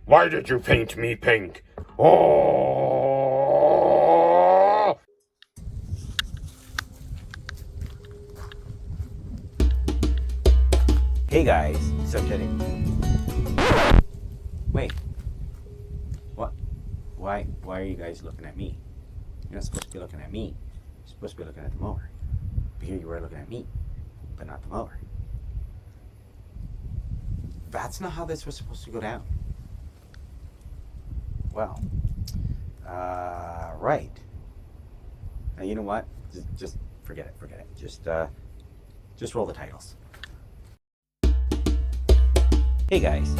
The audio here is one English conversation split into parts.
Why did you paint me pink? Oh! Hey guys, so today... Wait. What? Why are you guys looking at me? You're not supposed to be looking at me. You're supposed to be looking at the mower. But here you were looking at me, but not the mower. That's not how this was supposed to go down. Well, right. Now, you know what? Just forget it. Just roll the titles. Hey guys,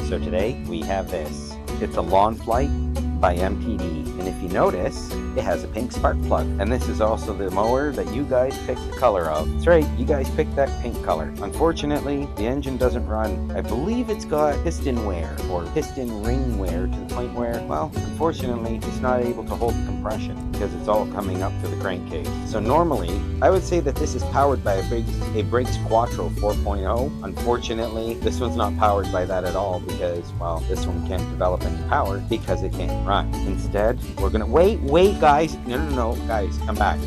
so today we have this. It's a Lawnflite by MTD, and if you notice, it has a pink spark plug. And this is also the mower that you guys picked the color of. That's right, you guys picked that pink color. Unfortunately, the engine doesn't run. I believe it's got piston wear or piston ring wear to the point where, well, unfortunately, it's not able to hold the compression because it's all coming up to the crankcase. So normally, I would say that this is powered by a Briggs Quattro 4.0. Unfortunately, this one's not powered by that at all because, well, this one can't develop any power because it can't run. Instead, we're gonna wait, guys. No, guys, come back.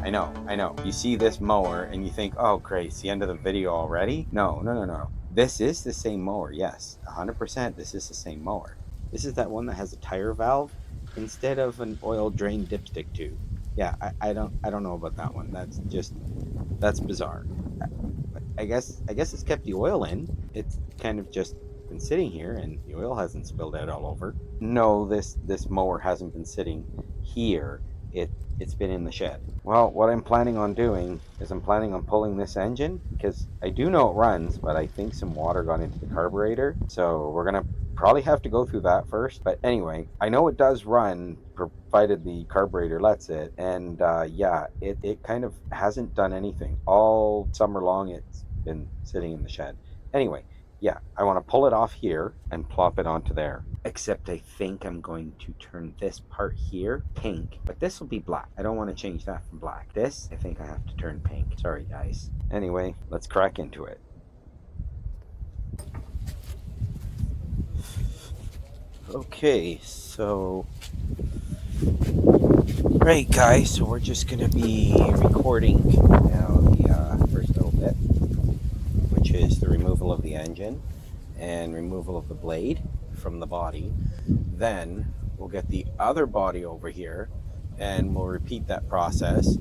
I know. You see this mower and you think, oh, great, it's the end of the video already? No. This is the same mower, yes, 100%. This is the same mower. This is that one that has a tire valve instead of an oil drain dipstick tube. Yeah, I don't know about that one. That's bizarre. I guess it's kept the oil in. It's kind of just been sitting here and the oil hasn't spilled out all over. No, this mower hasn't been sitting here. It's been in the shed. Well, what I'm planning on doing is I'm planning on pulling this engine because I do know it runs, but I think some water got into the carburetor. So we're gonna probably have to go through that first. But anyway, I know it does run provided the carburetor lets it. And yeah, it kind of hasn't done anything. All summer long it's been sitting in the shed. Anyway, yeah, I want to pull it off here and plop it onto there. Except I think I'm going to turn this part here pink, but this will be black. I don't want to change that from black. This, I think I have to turn pink. Sorry, guys. Anyway, let's crack into it. Okay, so... Right, guys, so we're just going to be recording now the first little bit, which is the removal of the engine and removal of the blade from the body. Then we'll get the other body over here and we'll repeat that process,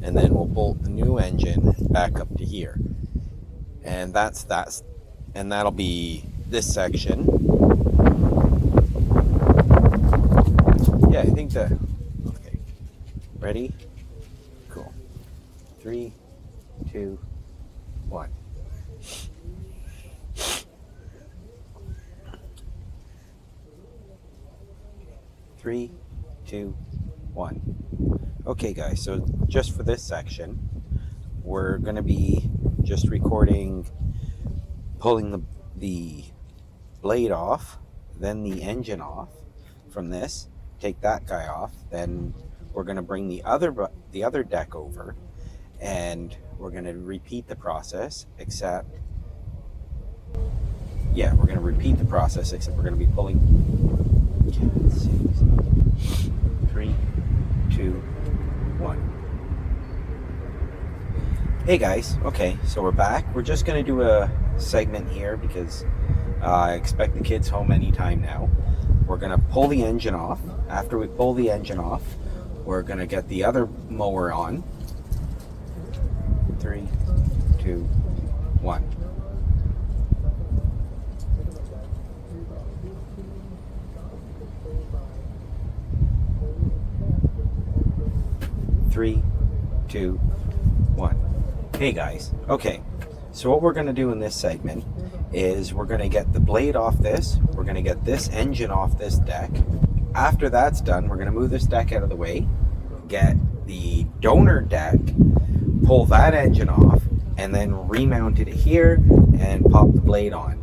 and then we'll bolt the new engine back up to here. And that'll be this section. Yeah, I think that, okay. Ready? Cool. 3, 2, 1. Three, two, one. Okay, guys, so just for this section, we're going to be just recording pulling the blade off, then the engine off from this, take that guy off, then we're going to bring the other deck over, and we're going to repeat the process, except we're going to repeat the process, except we're going to be pulling 3, 2, 1. Hey guys, okay, so we're back. We're just going to do a segment here because I expect the kids home anytime now. We're going to pull the engine off. After we pull the engine off, we're going to get the other mower on. 3, 2, 1. Three, two, one. Hey guys, okay, so what we're going to do in this segment is we're going to get the blade off this, we're going to get this engine off this deck. After that's done, we're going to move this deck out of the way, get the donor deck, pull that engine off, and then remount it here and pop the blade on.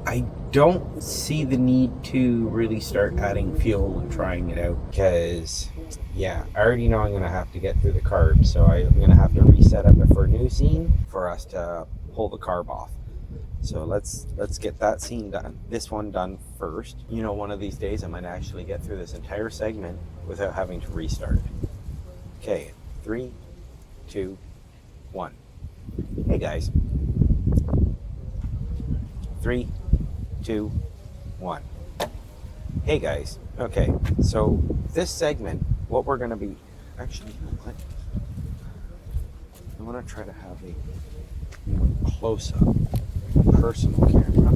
I don't see the need to really start adding fuel and trying it out because, yeah, I already know I'm going to have to get through the carb, so I'm going to have to reset up it for a new scene for us to pull the carb off. So let's get that scene done. This one done first. You know, one of these days I might actually get through this entire segment without having to restart. Okay, 3, 2, 1. Hey guys. 3, 2, 1. Hey guys. Okay, so this segment, what we're gonna be actually, you know what? I want to try to have a more close-up personal camera.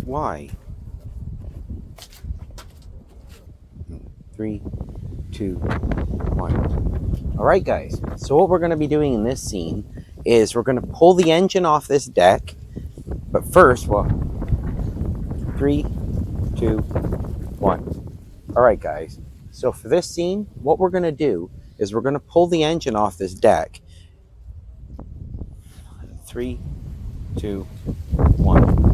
Why? 3, 2, 1. All right, guys. So what we're going to be doing in this scene is we're going to pull the engine off this deck. But first, well, 3, 2, 1. All right, guys. So for this scene, what we're going to do is we're going to pull the engine off this deck. 3, 2, 1.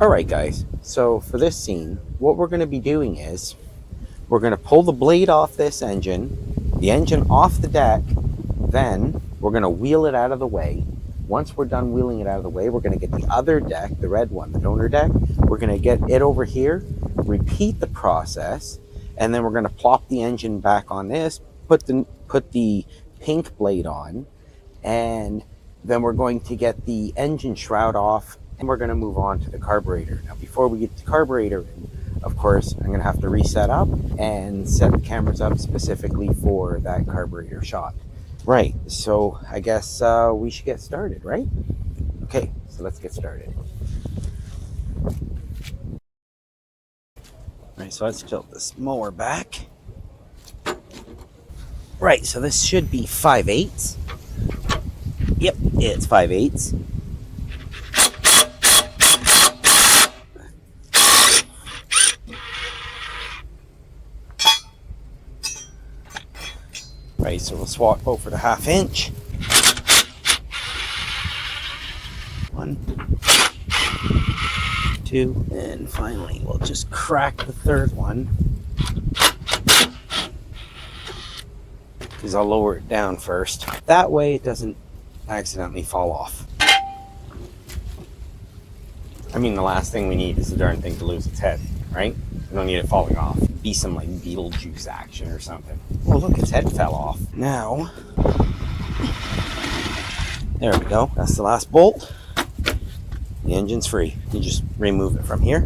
All right, guys. So for this scene, what we're going to be doing is we're going to pull the blade off this engine, the engine off the deck, then we're going to wheel it out of the way. Once we're done wheeling it out of the way, we're going to get the other deck, the red one, the donor deck. We're going to get it over here, repeat the process, and then we're going to plop the engine back on this, put the pink blade on, and then we're going to get the engine shroud off, and we're going to move on to the carburetor. Now, before we get to the carburetor, of course, I'm going to have to reset up and set the cameras up specifically for that carburetor shot. Right, so I guess we should get started, right? Okay, so let's get started. Right, so let's tilt this mower back. Right, so this should be 5/8. Yep, it's 5/8. Right, so we'll swap over to 1/2 inch. 1, 2, and finally we'll just crack the third one. Because I'll lower it down first. That way it doesn't accidentally fall off. I mean, the last thing we need is the darn thing to lose its head, right? We don't need it falling off. Be some like Beetlejuice action or something. Oh, look, its head fell off. Now, there we go. That's the last bolt. The engine's free. You just remove it from here.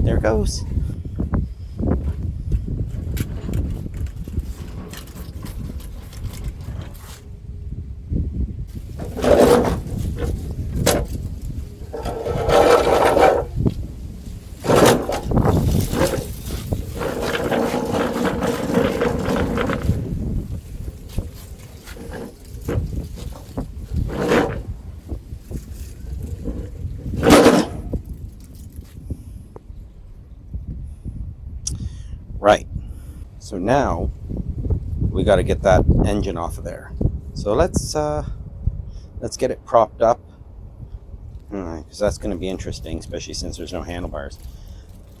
There it goes. Right, so now we got to get that engine off of there. So let's get it propped up, because that's going to be interesting, especially since there's no handlebars.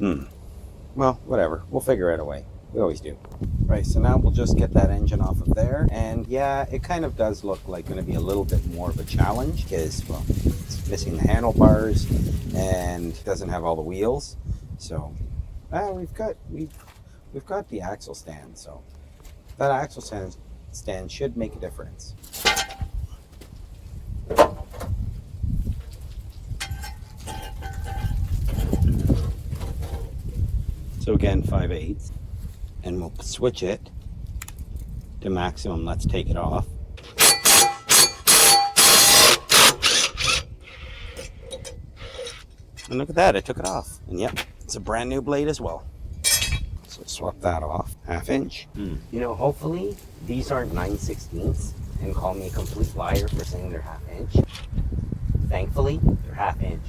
Well, whatever, we'll figure out a way. We always do. Right, so now we'll just get that engine off of there, and yeah, it kind of does look like going to be a little bit more of a challenge because, well, it's missing the handlebars and doesn't have all the wheels. So we've got the axle stand, so that axle stand should make a difference. again, 5/8, and we'll switch it to maximum. Let's take it off. And look at that, I took it off. And yep, it's a brand new blade as well. So swap that off, 1/2 inch. You know, hopefully these aren't 9/16 and call me a complete liar for saying they're 1/2 inch. Thankfully, they're 1/2 inch.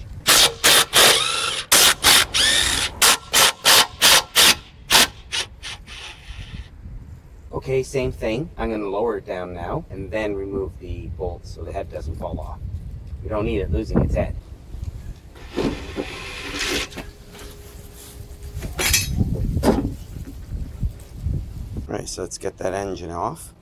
Okay, same thing. I'm going to lower it down now and then remove the bolts so the head doesn't fall off. We don't need it losing its head. Right, so let's get that engine off.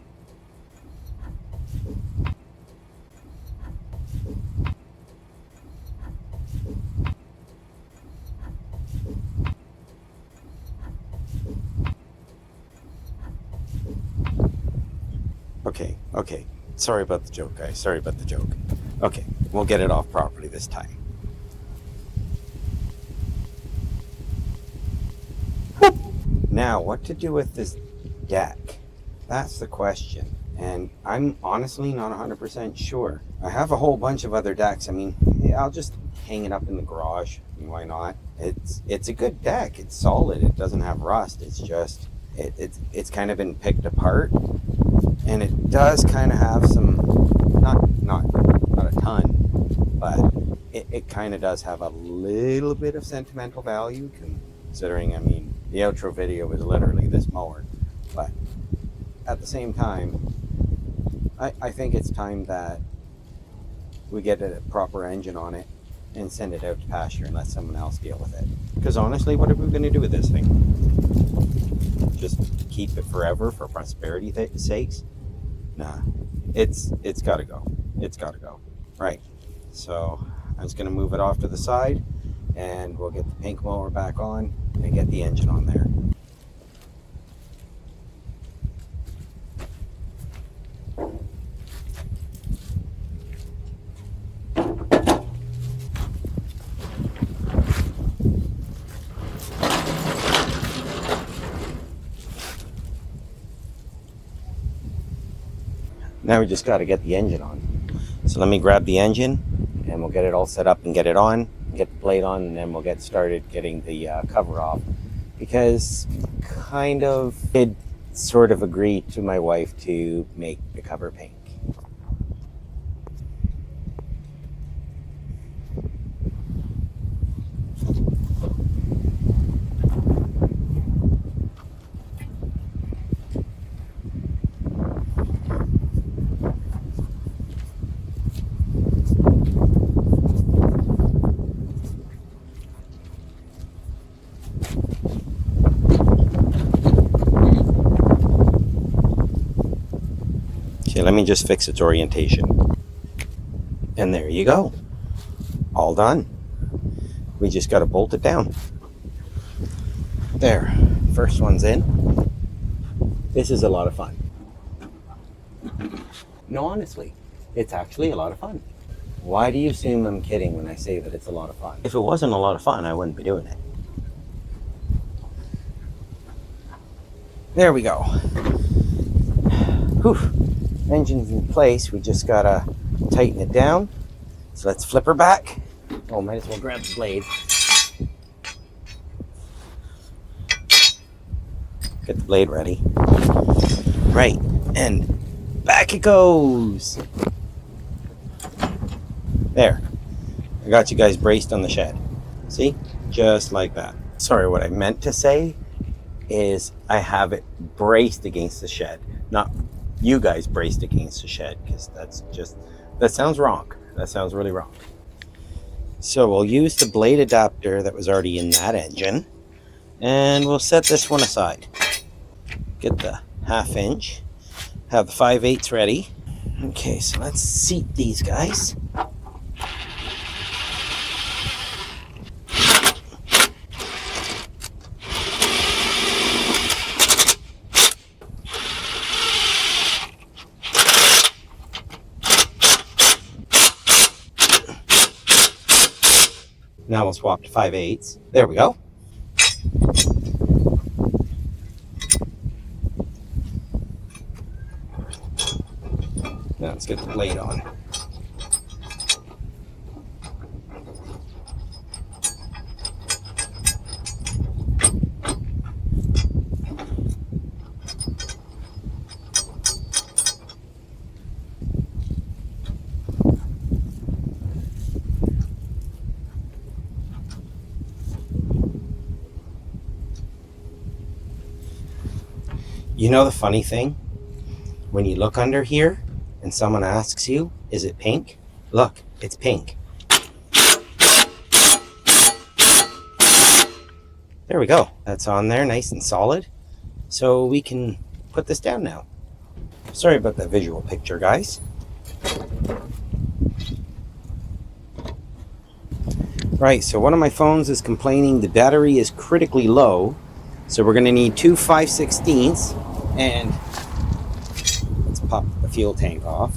Okay. Sorry about the joke, guys. Sorry about the joke. Okay, we'll get it off properly this time. Now, what to do with this deck? That's the question. And I'm honestly not 100% sure. I have a whole bunch of other decks. I mean, I'll just hang it up in the garage. Why not? It's a good deck. It's solid. It doesn't have rust. It's just, it's kind of been picked apart. And it does kind of have some, not a ton, but it kind of does have a little bit of sentimental value, considering, I mean, the outro video is literally this mower. But at the same time, I think it's time that we get a proper engine on it and send it out to pasture and let someone else deal with it. Because honestly, what are we going to do with this thing? Just keep it forever for prosperity sakes? Nah, it's got to go. It's got to go. Right. So I'm just going to move it off to the side, and we'll get the pink mower back on and get the engine on there. Now we just got to get the engine on. So let me grab the engine and we'll get it all set up and get it on, get the blade on, and then we'll get started getting the cover off. Because kind of did sort of agree to my wife to make the cover pink. Okay, let me just fix its orientation. And there you go. All done. We just got to bolt it down. There. First one's in. This is a lot of fun. No, honestly, it's actually a lot of fun. Why do you assume I'm kidding when I say that it's a lot of fun? If it wasn't a lot of fun, I wouldn't be doing it. There we go. Whew. Engine's in place. We just gotta tighten it down. So let's flip her back. Oh, might as well grab the blade. Get the blade ready. Right, and back it goes. There. I got you guys braced on the shed. See? Just like that. Sorry, what I meant to say is I have it braced against the shed, not you guys braced against the shed, because that sounds wrong. That sounds really wrong. So we'll use the blade adapter that was already in that engine, and we'll set this one aside. Get the 1/2 inch, have the 5/8 ready. Okay, so let's seat these guys. Now we'll swap to 5/8. There we go. Now let's get the blade on. You know the funny thing? When you look under here and someone asks you, is it pink? Look, it's pink. There we go. That's on there, nice and solid. So we can put this down now. Sorry about that visual picture, guys. Right, so one of my phones is complaining the battery is critically low. So we're gonna need two 5/16ths, and let's pop the fuel tank off.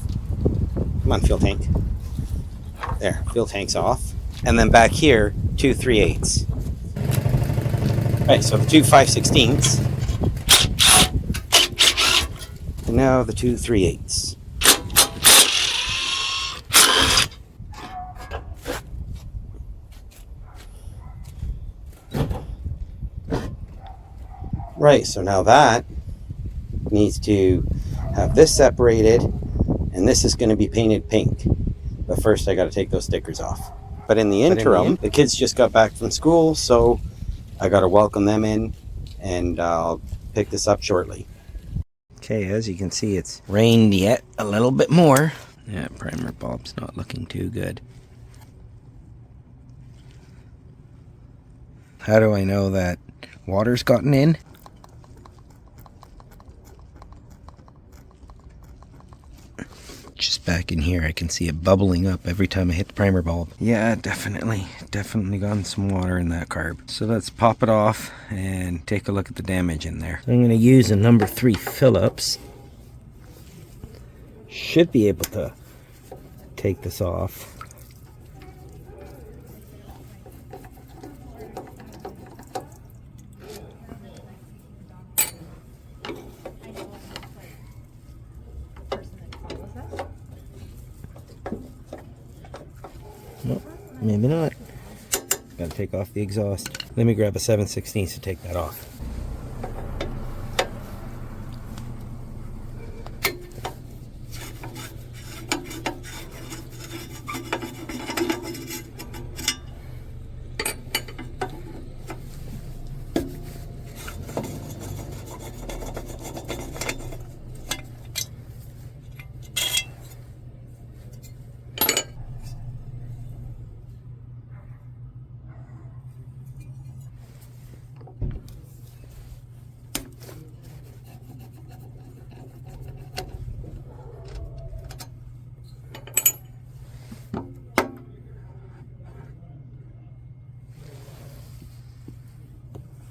Come on, fuel tank. There, fuel tank's off. And then back here, two 3/8. Right, so the two 5/16ths. And now the two 3/8. Right, so now that needs to have this separated, and this is going to be painted pink. But first I got to take those stickers off. But in the interim, the kids just got back from school, so I got to welcome them in, and I'll pick this up shortly. Okay, as you can see, it's rained yet a little bit more. Yeah, primer bulb's not looking too good. How do I know that water's gotten in? Just back in here, I can see it bubbling up every time I hit the primer bulb. Yeah, definitely gotten some water in that carb. So let's pop it off and take a look at the damage in there. I'm going to use a number 3 Phillips. Should be able to take this off. Nope, maybe not. Gotta take off the exhaust. Let me grab a 7/16 to take that off.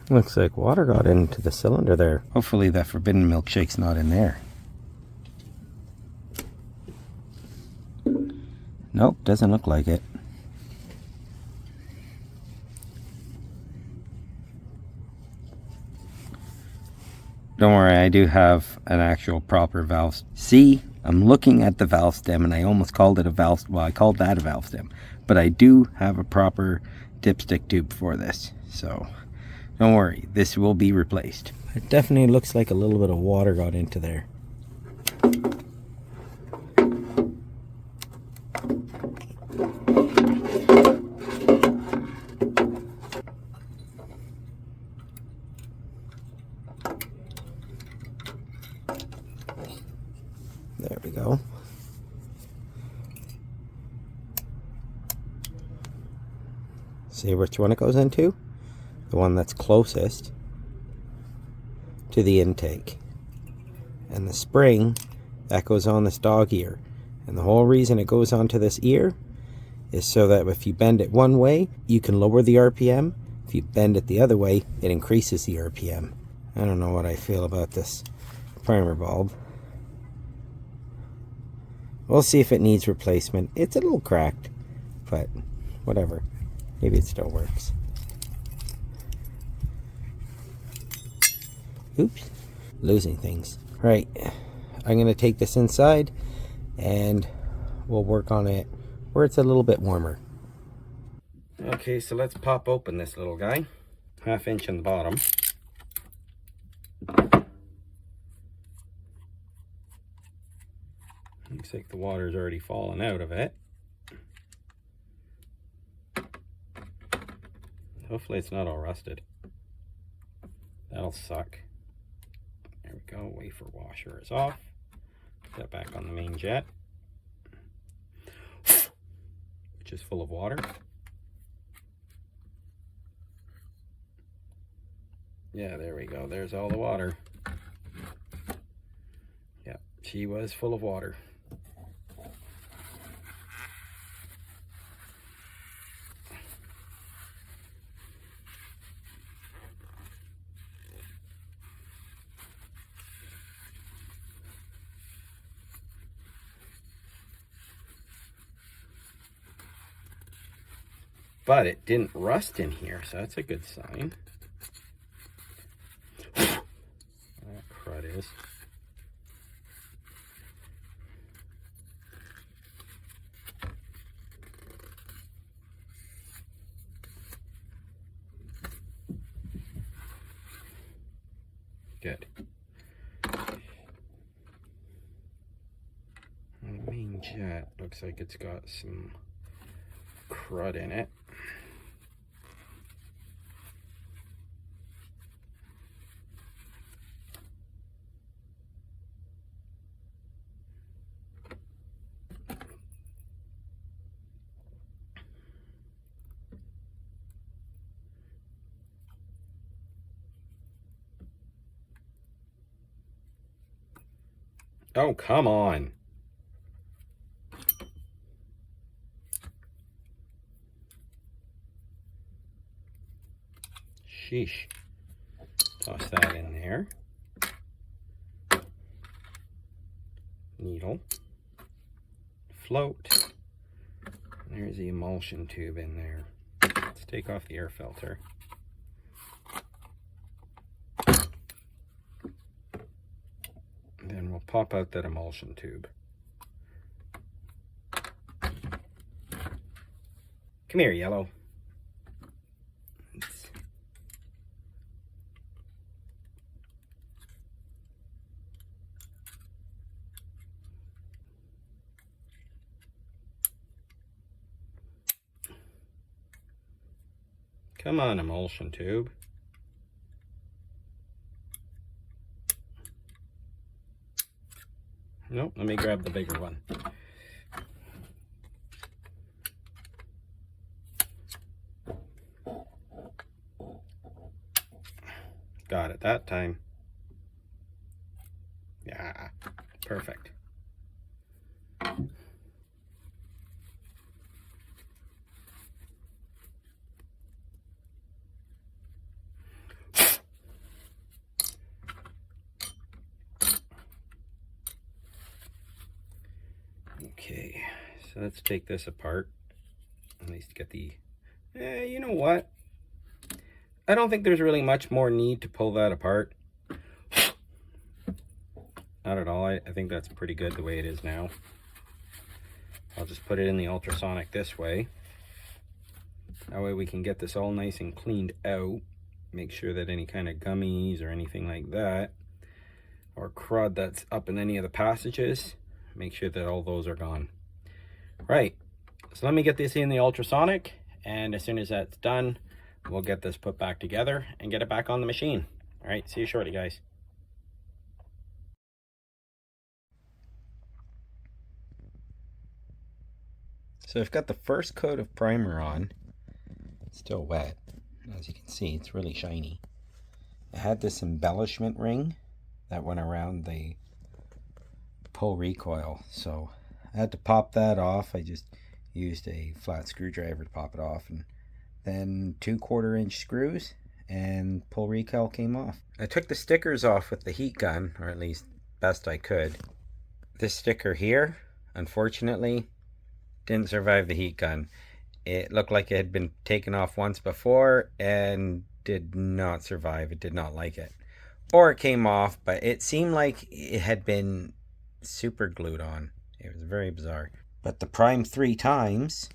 Looks like water got into the cylinder there. Hopefully that forbidden milkshake's not in there. Nope, doesn't look like it. Don't worry, I do have an actual proper valve. See, I'm looking at the valve stem and I almost called it a valve, well, I called that a valve stem. But I do have a proper dipstick tube for this, so don't worry, this will be replaced. It definitely looks like a little bit of water got into there. There we go. See which one it goes into? The one that's closest to the intake. And the spring, that goes on this dog ear. And the whole reason it goes onto this ear is so that if you bend it one way, you can lower the RPM. If you bend it the other way, it increases the RPM. I don't know what I feel about this primer bulb. We'll see if it needs replacement. It's a little cracked, but whatever. Maybe it still works. Oops, losing things. Right, I'm going to take this inside and we'll work on it where it's a little bit warmer. Okay, so let's pop open this little guy. 1/2 inch in the bottom. Looks like the water's already fallen out of it. Hopefully it's not all rusted. That'll suck. There we go, wafer washer is off. Put that back on the main jet, which is full of water. Yeah, there we go, there's all the water. Yeah, she was full of water. But it didn't rust in here, so that's a good sign. That crud is. Good. And the main jet looks like it's got some crud in it. Oh, come on. Sheesh. Toss that in there. Needle. Float. There's the emulsion tube in there. Let's take off the air filter. Then we'll pop out that emulsion tube. Come here, yellow. Come on, emulsion tube. Nope, let me grab the bigger one. Got it that time. Yeah, perfect. Okay, so let's take this apart. At least get the, you know what? I don't think there's really much more need to pull that apart. Not at all. I think that's pretty good the way it is now. I'll just put it in the ultrasonic this way. That way we can get this all nice and cleaned out. Make sure that any kind of gummies or anything like that, or crud that's up in any of the passages, make sure that all those are gone. Right, so let me get this in the ultrasonic, and as soon as that's done, we'll get this put back together and get it back on the machine. All right, see you shortly, guys. So I've got the first coat of primer on. It's still wet. As you can see, it's really shiny. I had this embellishment ring that went around the pull recoil, so I had to pop that off. I just used a flat screwdriver to pop it off, and then 2/4 inch screws, and pull recoil came off. I took the stickers off with the heat gun, or at least best I could. This sticker here, unfortunately, didn't survive the heat gun. It looked like it had been taken off once before and did not survive. It did not like it. or it came off, but it seemed like it had been super glued on. It was very bizarre. But the prime 3 times,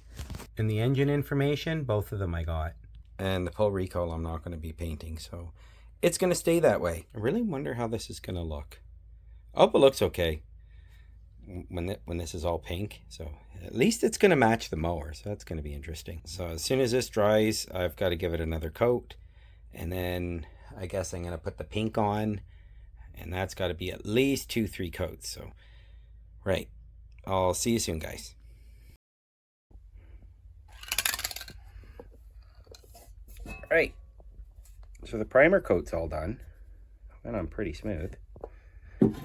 and the engine information, both of them I got. And the pull recoil I'm not going to be painting, so it's going to stay that way. I really wonder how this is going to look. I hope it looks okay when this is all pink. So at least it's going to match the mower, so that's going to be interesting. So as soon as this dries, I've got to give it another coat, and then I guess I'm going to put the pink on, and that's got to be at least 2-3 coats. So right, I'll see you soon, guys. Right, so the primer coat's all done. Went on pretty smooth.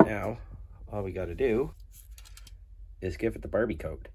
Now all we got to do is give it the Barbie coat.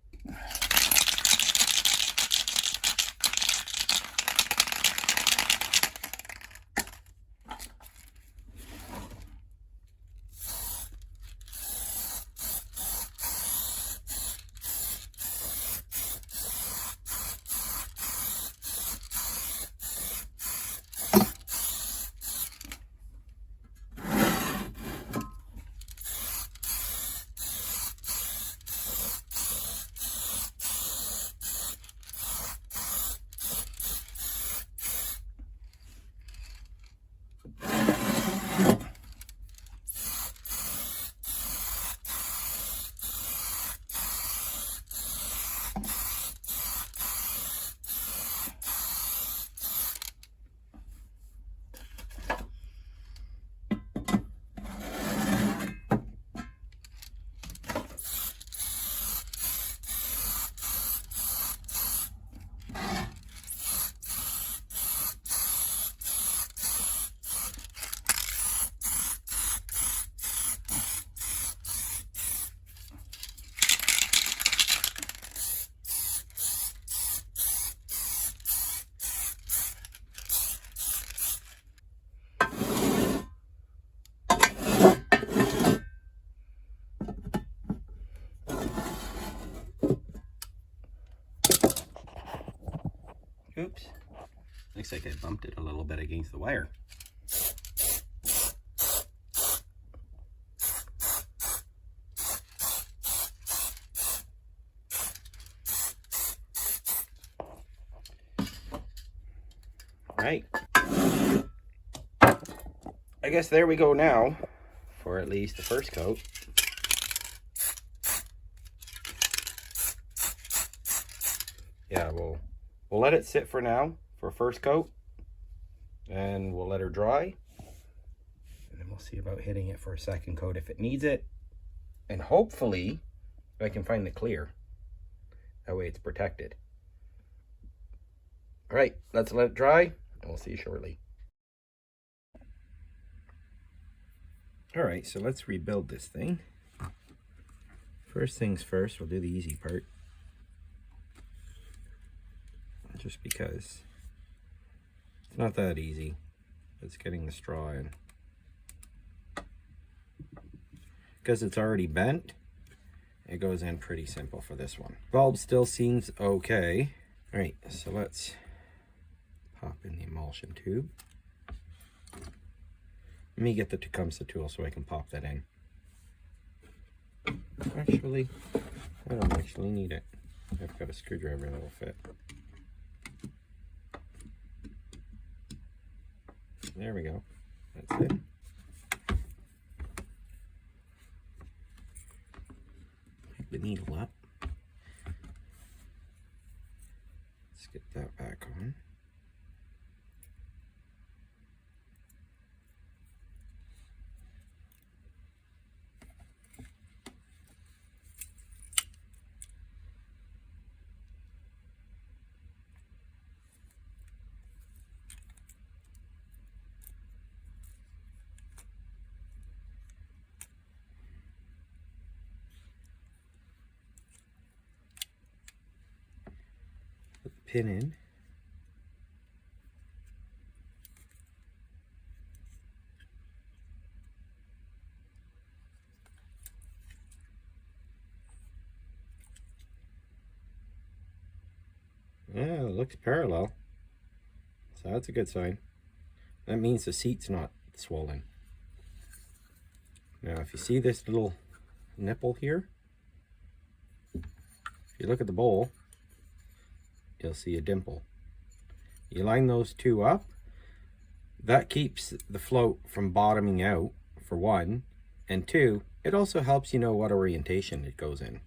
Oops. Looks like I bumped it a little bit against the wire. Right. I guess there we go now for at least the first coat. Yeah, we'll let it sit for now for first coat, and we'll let her dry, and then we'll see about hitting it for a second coat if it needs it, and hopefully I can find the clear. That way it's protected. All right, let's let it dry, and we'll see you shortly. All right, so let's rebuild this thing. First things first, we'll do the easy part. Just because it's not that easy. It's getting the straw in. Because it's already bent, it goes in pretty simple for this one. Bulb still seems okay. All right, so let's pop in the emulsion tube. Let me get the Tecumseh tool so I can pop that in. Actually, I don't actually need it. I've got a screwdriver that will fit. There we go. That's it. Pick the needle up. Let's get that back on. Put the pin in. Yeah, it looks parallel. So that's a good sign. That means the seat's not swollen. Now, if you see this little nipple here, if you look at the bowl, you'll see a dimple. You line those two up, that keeps the float from bottoming out, for one, and two, it also helps you know what orientation it goes in.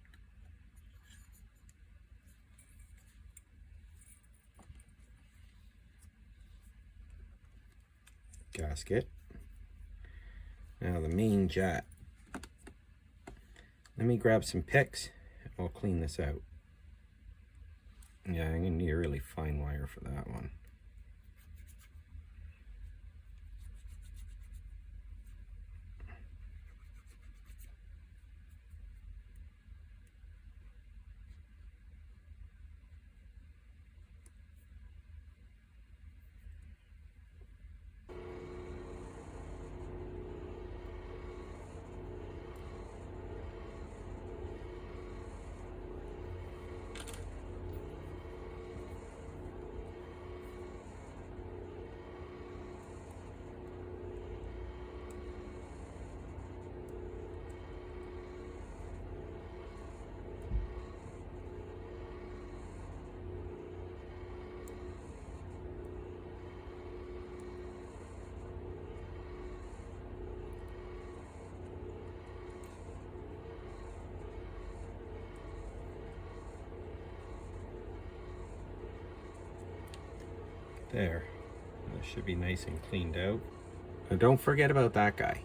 Gasket. Now the main jet. Let me grab some picks and we'll clean this out. Yeah, I'm gonna need a really fine wire for that one. There. That should be nice and cleaned out. Now don't forget about that guy.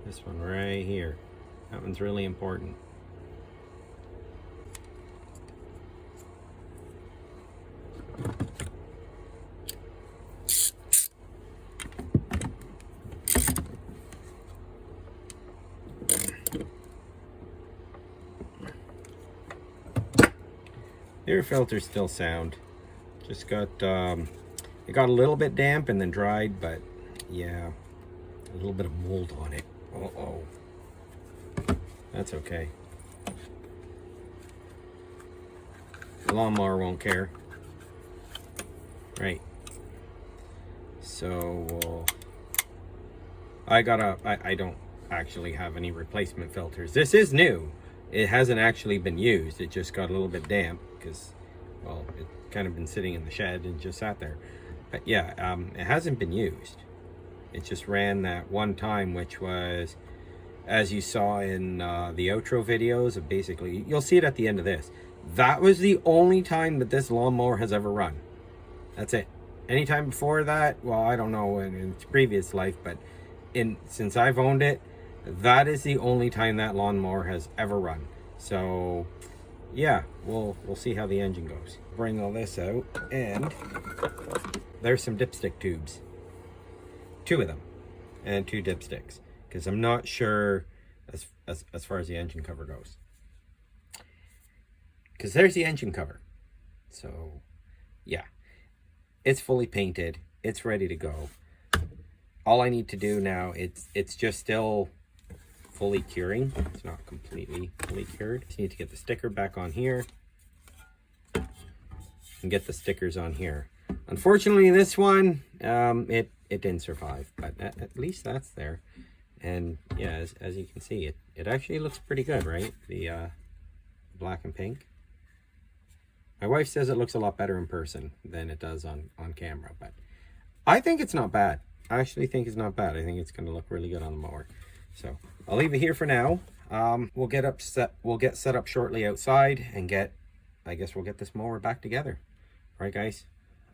This one right here. That one's really important. The air filter's still sound. Just got, it got a little bit damp and then dried, but yeah, a little bit of mold on it. Uh-oh. That's okay. The lawnmower won't care. Right. So, I don't actually have any replacement filters. This is new. It hasn't actually been used. It just got a little bit damp because, well, it kind of been sitting in the shed and just sat there. But yeah, it hasn't been used. It just ran that one time, which was, as you saw in the outro videos, of basically, you'll see it at the end of this. That was the only time that this lawnmower has ever run. That's it. Anytime before that, well, I don't know in its previous life, but since I've owned it, that is the only time that lawnmower has ever run. So yeah, we'll see how the engine goes. Bring all this out, and there's some dipstick tubes. 2 of them, and 2 dipsticks, because I'm not sure as far as the engine cover goes. Because there's the engine cover. So yeah, it's fully painted. It's ready to go. All I need to do now, it's just still fully curing. It's not completely fully cured. Just need to get the sticker back on here and get the stickers on here. Unfortunately, this one, it didn't survive, but at least that's there. And yeah, as you can see, it actually looks pretty good, right? The black and pink. My wife says it looks a lot better in person than it does on camera, but I think it's not bad. I actually think it's not bad. I think it's going to look really good on the mower. So I'll leave it here for now. We'll get set up shortly outside and I guess we'll get this mower back together. All right, guys.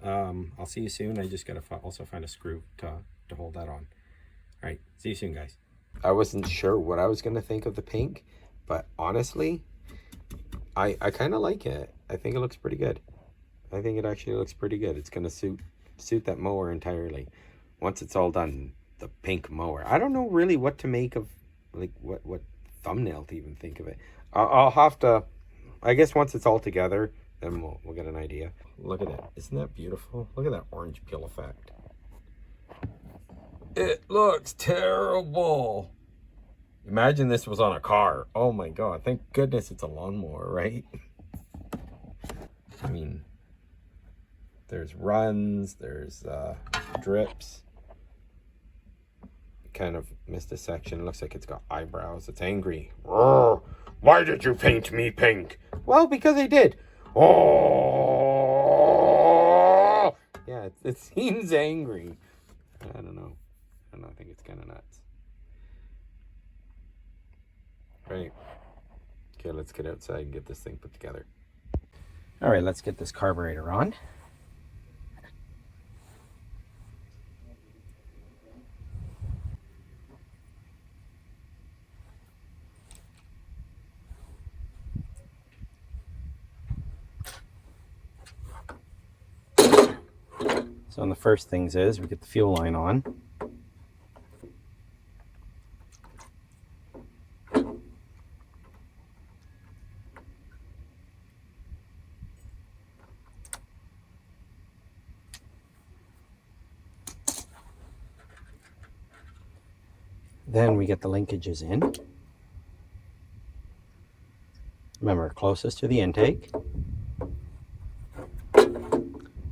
I'll see you soon. I just got to also find a screw to hold that on. All right, see you soon, guys. I wasn't sure what I was going to think of the pink, but honestly, I kind of like it. I think it looks pretty good. I think it actually looks pretty good. It's going to suit that mower entirely. Once it's all done, the pink mower. I don't know really what to make of, like, what thumbnail to even think of it. I'll have to, I guess once it's all together, then we'll get an idea. Look at it. Isn't that beautiful? Look at that orange peel effect. It looks terrible. Imagine this was on a car. Oh my God. Thank goodness it's a lawnmower, right? I mean, there's runs, there's drips. kind of missed a section. It looks like it's got eyebrows. It's angry. Oh, why did you paint me pink? Well, because I did. Oh, Yeah, it seems angry. I don't know. I think it's kind of nuts. Right. Okay, let's get outside and get this thing put together. All right, let's get this carburetor on. So one of the first things is we get the fuel line on. Then we get the linkages in. Remember, closest to the intake.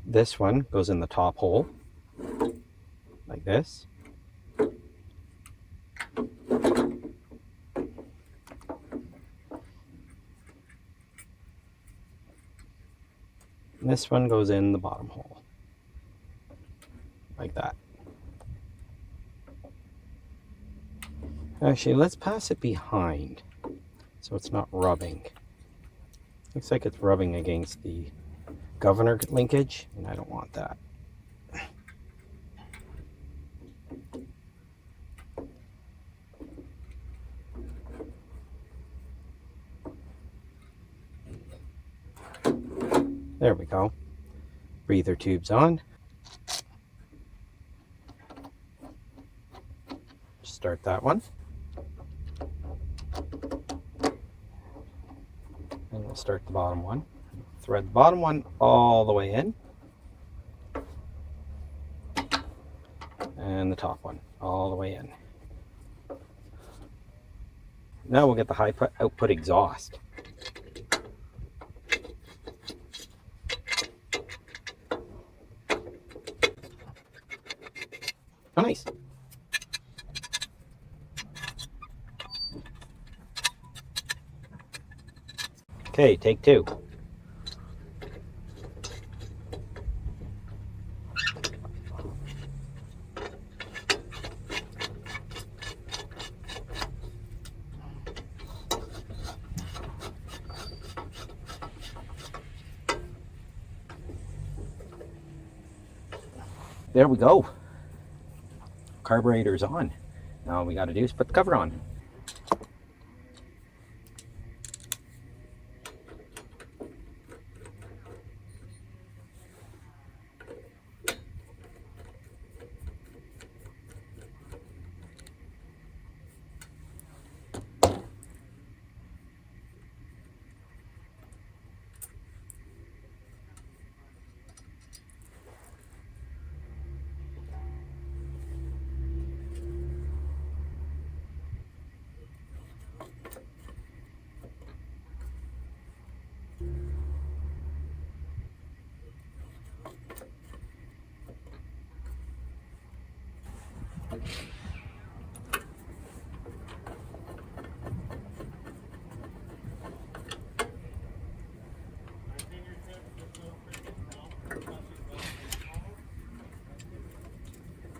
This one goes in the top hole, like this. And this one goes in the bottom hole, like that. Actually, let's pass it behind so it's not rubbing. Looks like it's rubbing against the governor linkage, and I don't want that. There we go. Breather tubes on. Start that one. And we'll start the bottom one. Thread the bottom one all the way in. And the top one all the way in. Now we'll get the high output exhaust. Oh, nice. Okay, take two. There we go. Carburetor's on. Now all we got to do is put the cover on.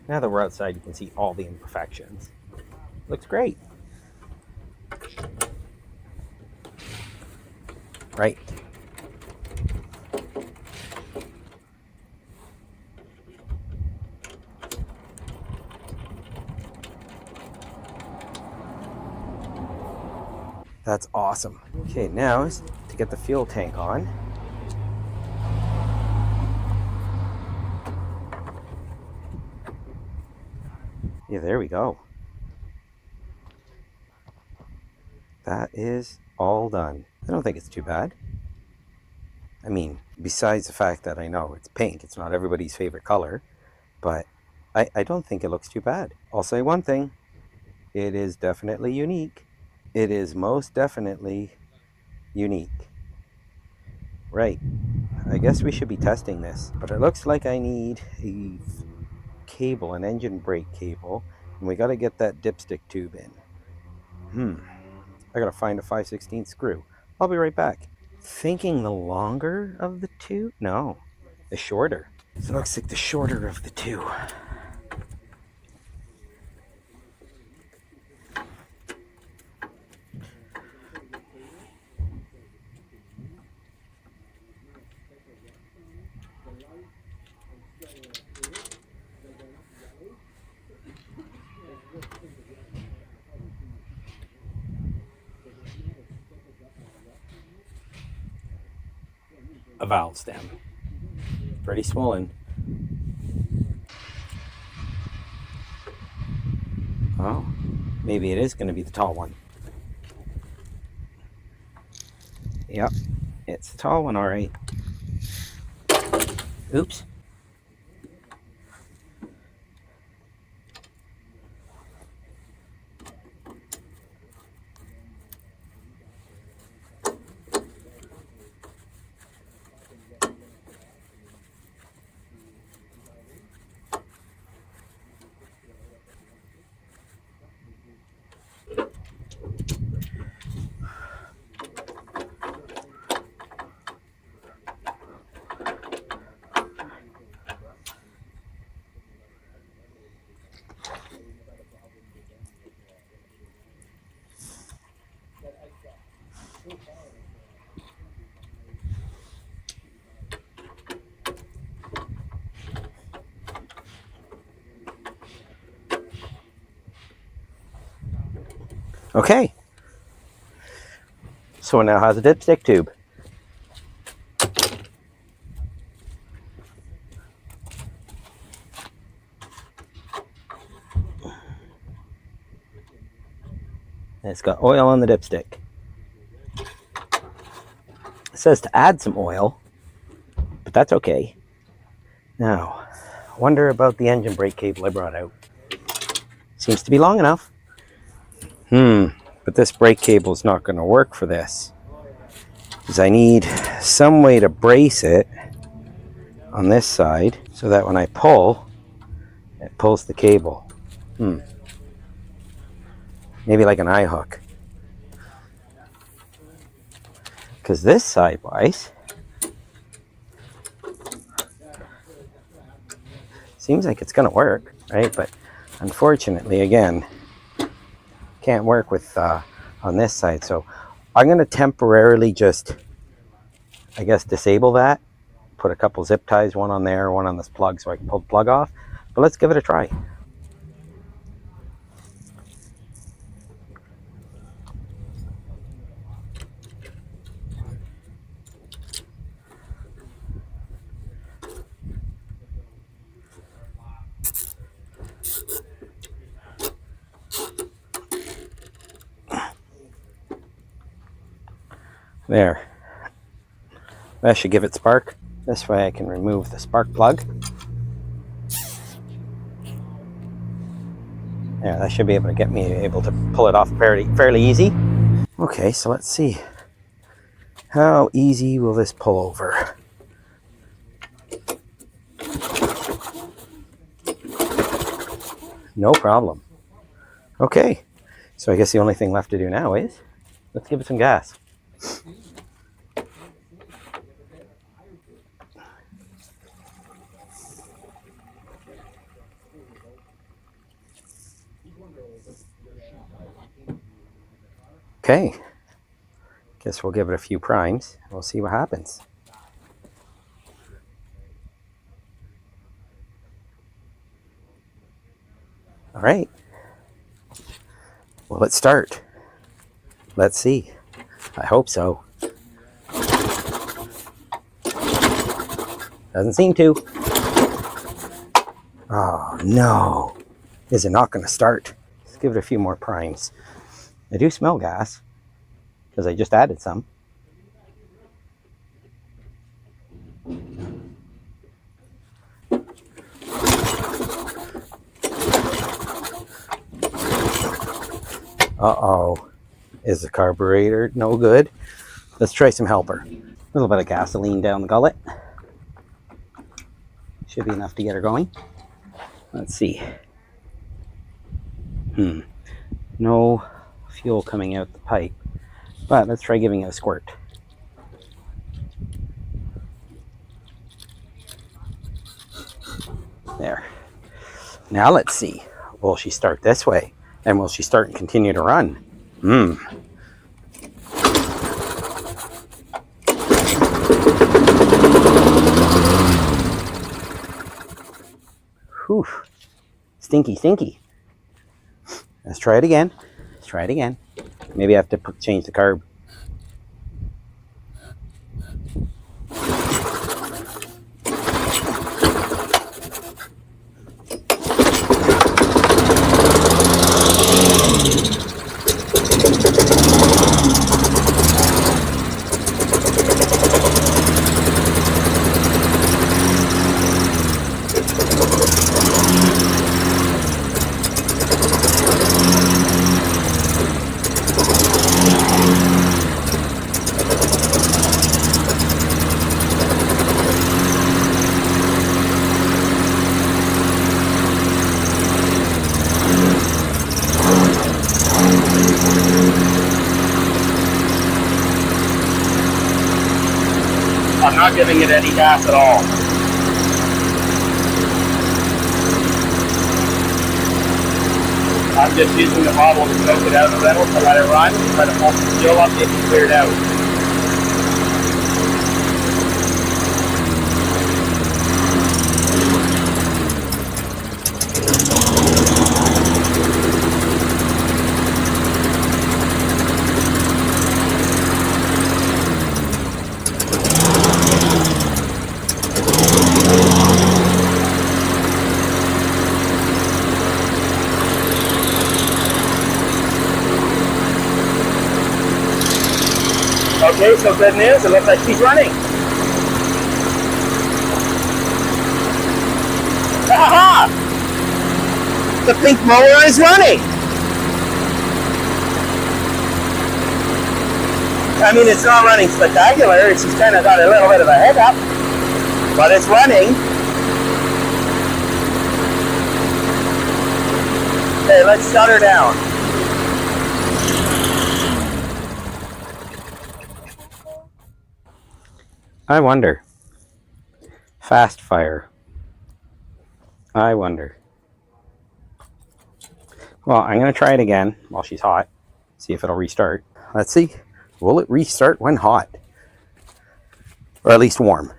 Now that we're outside, you can see all the imperfections. Looks great. Right. That's awesome. Okay, now is to get the fuel tank on. Yeah, there we go. That is all done. I don't think it's too bad. I mean, besides the fact that I know it's pink, it's not everybody's favorite color, but I don't think it looks too bad. I'll say one thing, it is definitely unique. It is most definitely unique. Right, I guess we should be testing this, but it looks like I need a cable, an engine brake cable, And we got to get that dipstick tube in. I got to find a 5/16 screw. I'll be right back. Thinking the longer of the two? No, the shorter. So it looks like the shorter of the two. A valve stem. Pretty swollen. Oh, maybe it is going to be the tall one. Yep, it's the tall one, all right. Oops. Okay. So it now has a dipstick tube. And it's got oil on the dipstick. It says to add some oil, but that's okay. Now, I wonder about the engine brake cable I brought out. Seems to be long enough. But this brake cable is not going to work for this, because I need some way to brace it on this side so that when I pull, it pulls the cable. Maybe like an eye hook. Because this sidewise seems like it's going to work, right? But unfortunately, again, can't work with on this side. So I'm going to temporarily just, I guess, disable that. Put a couple zip ties, one on there, one on this plug, so I can pull the plug off. But let's give it a try. There. That should give it spark. This way I can remove the spark plug. There, that should be able to get me able to pull it off fairly easy. Okay, so let's see. How easy will this pull over? No problem. Okay, so I guess the only thing left to do now is, let's give it some gas. Okay, guess we'll give it a few primes. We'll see what happens. All right. Will it start? Let's see. I hope so. Doesn't seem to. Oh no. Is it not going to start? Let's give it a few more primes. I do smell gas because I just added some. Uh-oh. Is the carburetor no good? Let's try some helper. A little bit of gasoline down the gullet. Should be enough to get her going. Let's see. No fuel coming out the pipe, but let's try giving it a squirt. There. Now let's see. Will she start this way? And will she start and continue to run? Whew. Stinky, stinky. Let's try it again. Let's try it again. Maybe I have to change the carb. I'm not giving it any gas at all. I'm just using the bottle to soak it out a little to let it run, try to pull the fuel up, get it cleared out. Okay, so good news, it looks like she's running. Aha! The pink mower is running! I mean, it's not running spectacular, it's just kind of got a little bit of a head up, but it's running. Okay, let's shut her down. I wonder. Fast fire. I wonder. Well, I'm going to try it again while she's hot. See if it'll restart. Let's see. Will it restart when hot? Or at least warm.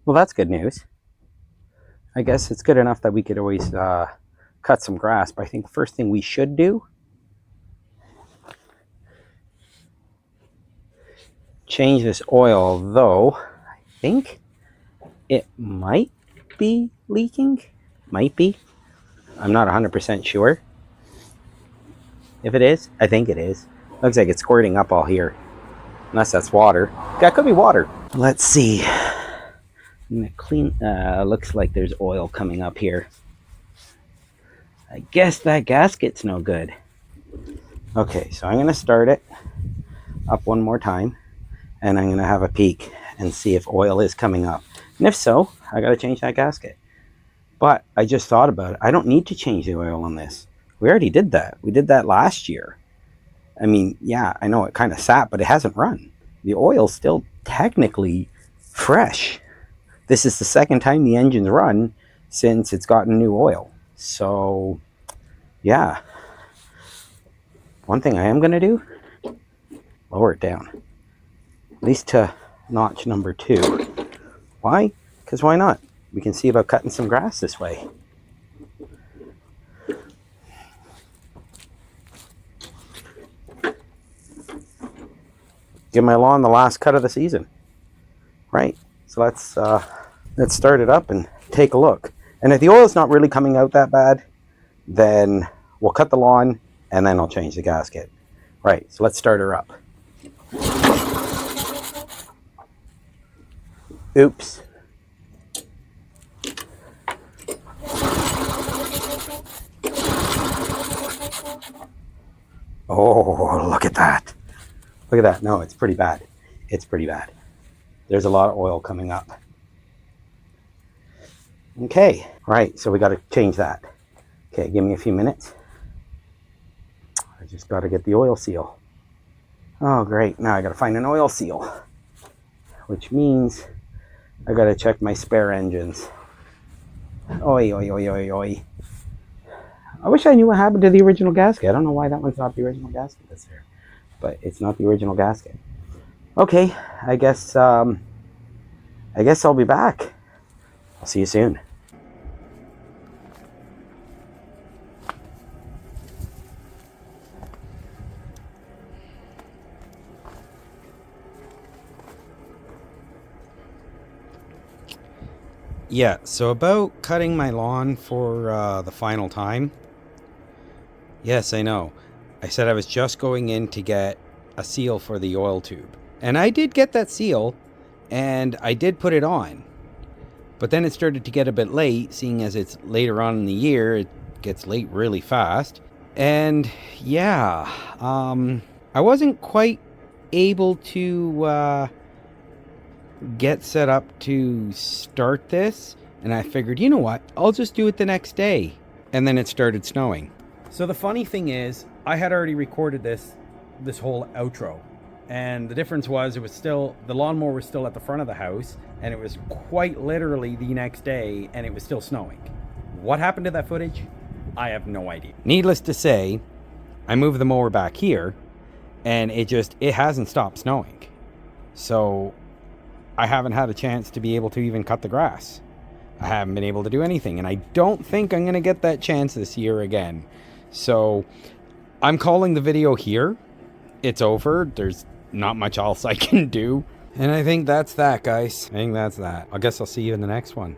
Well, that's good news. I guess it's good enough that we could always cut some grass, but I think the first thing we should do, change this oil, though I think it might be leaking. Might be. I'm not 100% sure. If it is, I think it is. Looks like it's squirting up all here. Unless that's water. That could be water. Let's see. I'm gonna clean, looks like there's oil coming up here. I guess that gasket's no good. Okay, so I'm gonna start it up one more time, and I'm gonna have a peek and see if oil is coming up. And if so, I gotta change that gasket. But I just thought about it. I don't need to change the oil on this. We already did that. We did that last year. I mean, yeah, I know it kind of sat, but it hasn't run. The oil's still technically fresh. This is the second time the engine's run since it's gotten new oil. So, yeah. One thing I am going to do, lower it down. At least to notch number 2. Why? Because why not? We can see about cutting some grass this way. Give my lawn the last cut of the season. Right? So let's start it up and take a look. And if the oil's not really coming out that bad, then we'll cut the lawn and then I'll change the gasket. Right, so let's start her up. Oops. Oh, look at that. Look at that. No, it's pretty bad. It's pretty bad. There's a lot of oil coming up. Okay, right, so we got to change that. Okay, give me a few minutes. I just got to get the oil seal. Oh, great. Now I got to find an oil seal, which means I got to check my spare engines. Oi, oi, oi, oi, oi. I wish I knew what happened to the original gasket. I don't know why that one's not the original gasket that's there, but it's not the original gasket. Okay, I guess I'll be back. I'll see you soon. Yeah, so about cutting my lawn for the final time. Yes, I know. I said I was just going in to get a seal for the oil tube. And I did get that seal, and I did put it on. But then it started to get a bit late, seeing as it's later on in the year, it gets late really fast. And yeah, I wasn't quite able to get set up to start this, and I figured, you know what, I'll just do it the next day. And then it started snowing. So the funny thing is, I had already recorded this whole outro, and the difference was the lawnmower was still at the front of the house, and it was quite literally the next day, and it was still snowing. What happened to that footage? I have no idea. Needless to say, I moved the mower back here, and it hasn't stopped snowing. So I haven't had a chance to be able to even cut the grass. I haven't been able to do anything, and I don't think I'm going to get that chance this year again. So I'm calling the video here. It's over. There's not much else I can do. And I think that's that, guys. I think that's that. I guess I'll see you in the next one.